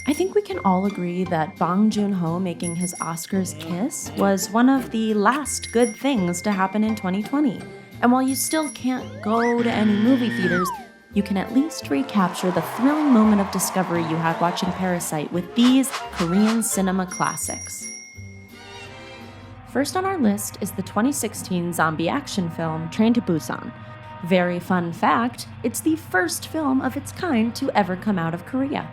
I think we can all agree that Bong Joon-ho making his Oscars kiss was one of the last good things to happen in 2020. And while you still can't go to any movie theaters, you can at least recapture the thrilling moment of discovery you had watching Parasite with these Korean cinema classics. First on our list is the 2016 zombie action film Train to Busan. Very fun fact, it's the first film of its kind to ever come out of Korea.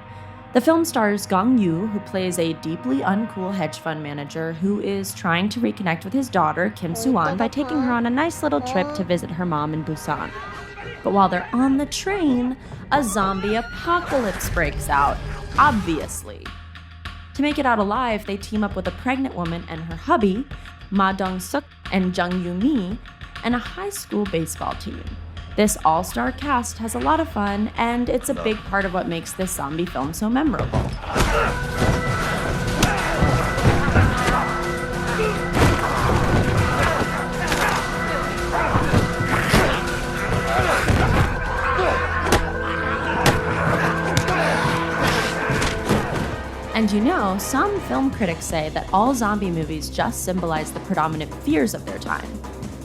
The film stars Gong Yoo, who plays a deeply uncool hedge fund manager who is trying to reconnect with his daughter, Kim Soo-won, by taking her on a nice little trip to visit her mom in Busan. But while they're on the train, a zombie apocalypse breaks out, obviously. To make it out alive, they team up with a pregnant woman and her hubby, Ma Dong-suk and Jung Yoo-mi, and a high school baseball team. This all-star cast has a lot of fun, and it's a big part of what makes this zombie film so memorable. And you know, some film critics say that all zombie movies just symbolize the predominant fears of their time.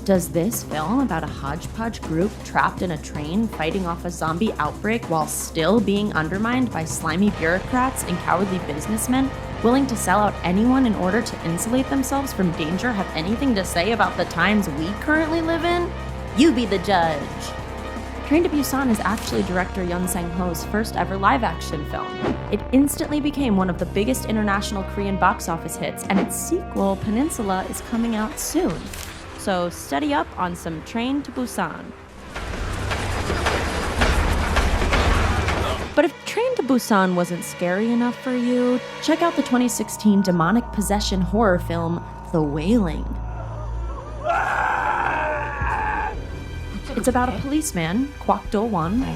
Does this film about a hodgepodge group trapped in a train fighting off a zombie outbreak while still being undermined by slimy bureaucrats and cowardly businessmen willing to sell out anyone in order to insulate themselves from danger have anything to say about the times we currently live in? You be the judge. Train to Busan is actually director Yun Sang-ho's first ever live-action film. It instantly became one of the biggest international Korean box office hits, and its sequel, Peninsula, is coming out soon. So study up on some Train to Busan. But if Train to Busan wasn't scary enough for you, check out the 2016 demonic possession horror film, The Wailing. It's about a policeman, Kwak Do-won,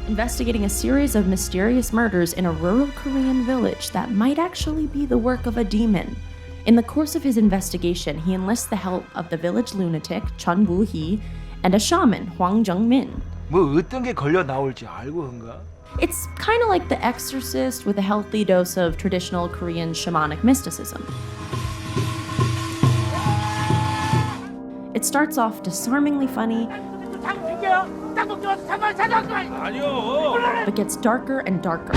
investigating a series of mysterious murders in a rural Korean village that might actually be the work of a demon. In the course of his investigation, he enlists the help of the village lunatic, Chun Woo-hee, and a shaman, Hwang Jung-min. 뭐 어떤 게 걸려 나올지 알고 한가? It's kind of like The Exorcist with a healthy dose of traditional Korean shamanic mysticism. It starts off disarmingly funny, but gets darker and darker.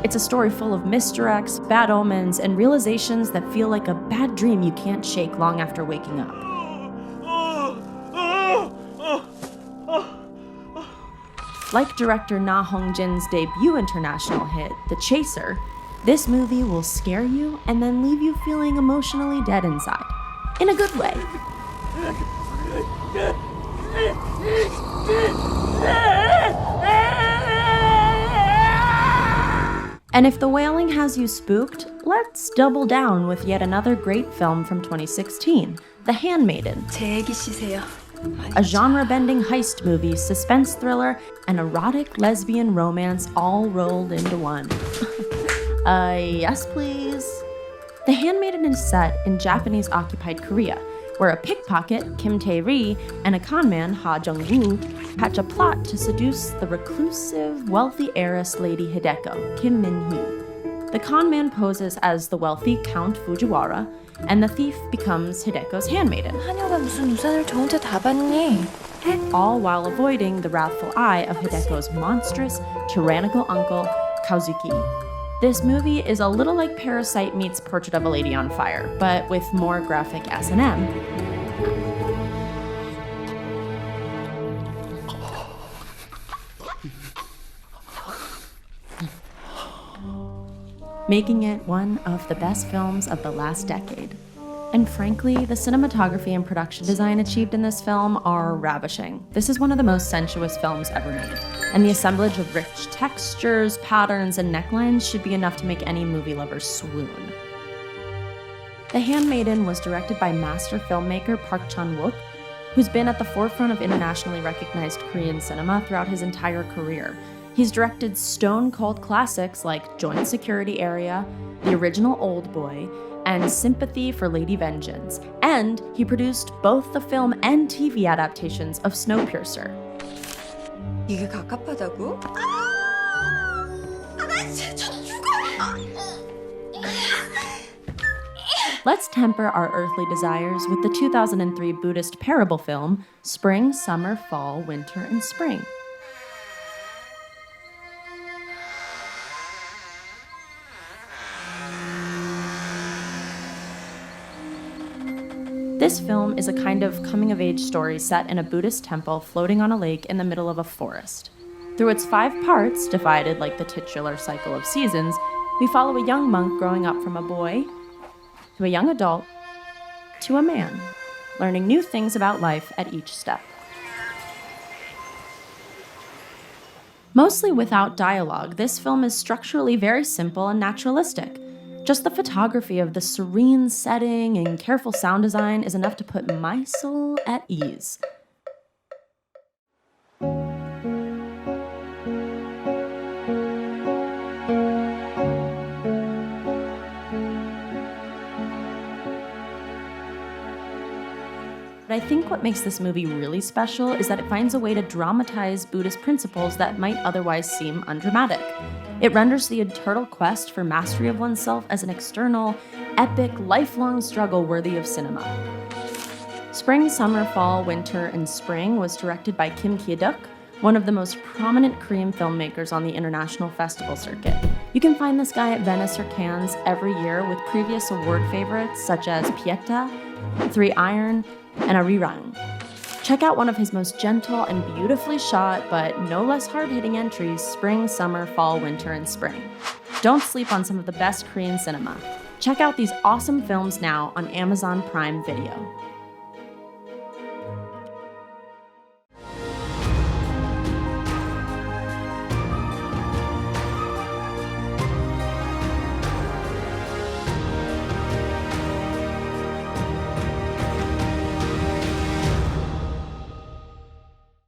It's a story full of misdirects, bad omens, and realizations that feel like a bad dream you can't shake long after waking up. Like director Na Hong-jin's debut international hit, The Chaser, this movie will scare you and then leave you feeling emotionally dead inside. In a good way. And if The Wailing has you spooked, let's double down with yet another great film from 2016, The Handmaiden. A genre-bending heist movie, suspense thriller, and erotic lesbian romance all rolled into one. Yes please. The Handmaiden is set in Japanese-occupied Korea, where a pickpocket, Kim Tae-ri, and a conman, Ha Jung-woo, hatch a plot to seduce the reclusive, wealthy heiress Lady Hideko, Kim Min-hee. The conman poses as the wealthy Count Fujiwara, and the thief becomes Hideko's handmaiden. 하녀가 무슨 우산을 저 혼자 다 받니? All while avoiding the wrathful eye of Hideko's monstrous, tyrannical uncle, Kazuki. This movie is a little like Parasite meets Portrait of a Lady on Fire, but with more graphic S&M. Making it one of the best films of the last decade. And frankly, the cinematography and production design achieved in this film are ravishing. This is one of the most sensuous films ever made, and the assemblage of rich textures, patterns, and necklines should be enough to make any movie lover swoon. The Handmaiden was directed by master filmmaker Park Chan-wook, who's been at the forefront of internationally recognized Korean cinema throughout his entire career. He's directed stone-cold classics like Joint Security Area, the original Oldboy, and Sympathy for Lady Vengeance, and he produced both the film and TV adaptations of Snowpiercer. 이게 갑갑하다고? Let's temper our earthly desires with the 2003 Buddhist parable film, Spring, Summer, Fall, Winter, and Spring. This film is a kind of coming-of-age story set in a Buddhist temple floating on a lake in the middle of a forest. Through its 5 parts, divided like the titular cycle of seasons, we follow a young monk growing up from a boy to a young adult to a man, learning new things about life at each step. Mostly without dialogue, this film is structurally very simple and naturalistic. Just the photography of the serene setting and careful sound design is enough to put my soul at ease. But I think what makes this movie really special is that it finds a way to dramatize Buddhist principles that might otherwise seem undramatic. It renders the eternal quest for mastery of oneself as an external, epic, lifelong struggle worthy of cinema. Spring, Summer, Fall, Winter, and Spring was directed by Kim Ki-duk, one of the most prominent Korean filmmakers on the international festival circuit. You can find this guy at Venice or Cannes every year with previous award favorites such as Pieta, Three Iron, and Arirang. Check out one of his most gentle and beautifully shot, but no less hard-hitting entries, Spring, Summer, Fall, Winter, and Spring. Don't sleep on some of the best Korean cinema. Check out these awesome films now on Amazon Prime Video.